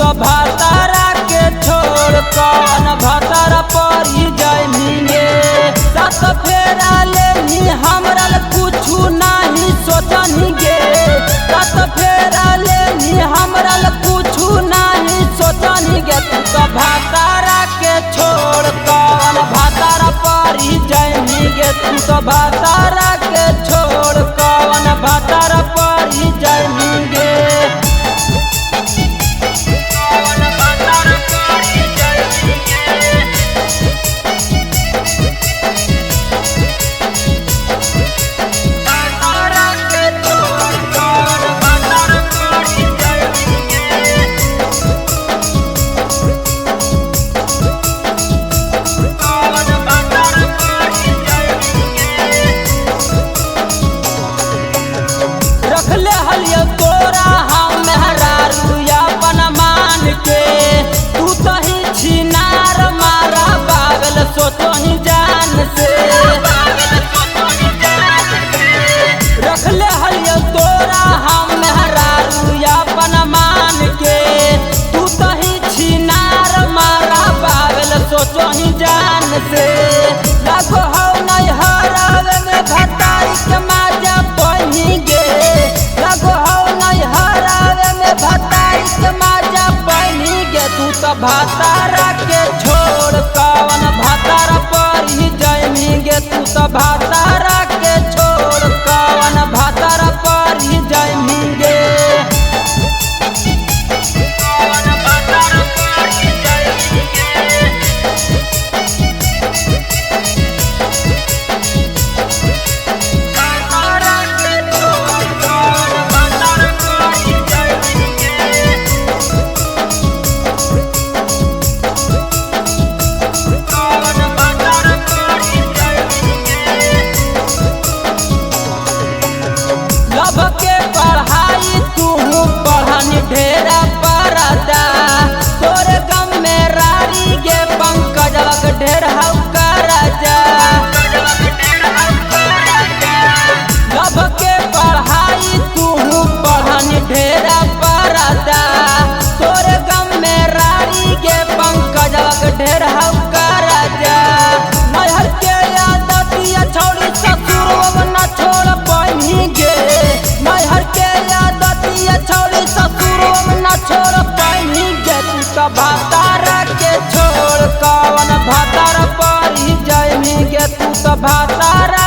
तो भातारा के छोड़ कौन भातारा पर ही जाएंगे। सात फेरा लेनी हमरा कुछु नहीं सोचनिगे। सात फेरा लेनी हमरा कुछु नहीं सोचनिगे। तू तो भातारा के छोड़ कौन भातारा पर ही जाएंगे। तू तो भातारा के छोड़ कौन भातारा पर ही जाएंगे। रखले हलियो तोरा हम मेहरारुया बन मान के। तू तो ही छिनार मारा पागल सोचो ही जान से। रखले हलियो तोरा हम मेहरारुया बन मान के। तू तो ही छिनार मारा पागल सोचो ही जान से। लगो हो नहीं हरावे में भताई के माजा बहिगे। लगो हो नहीं हरावे में भताई के माजा बहिगे। तू तो भातारा के छोड़ कौन भातारा पर ही जाएंगे। तू तो भातारा के छोड़ कौन भातारा पर ही जाएंगे। लब के पढ़ाई तू पढ़नी ढेरा परदा। तोरे गम में रारी गे पंकज ढेर करजा। लब के पढ़ाई तू पढ़नी ढेरा परदा। तोरे गम में रारी गे पंकज ढेर करजा। नहर के आदतिया छोड़ी ससुर न छोड़ पाएंगे। नहर के आदतिया छोड़ी ससुर न छोड़ पाएंगे। तू तो भातारा के छोड़ कौन भातारा पर ही जाएंगे। तू तो भातारा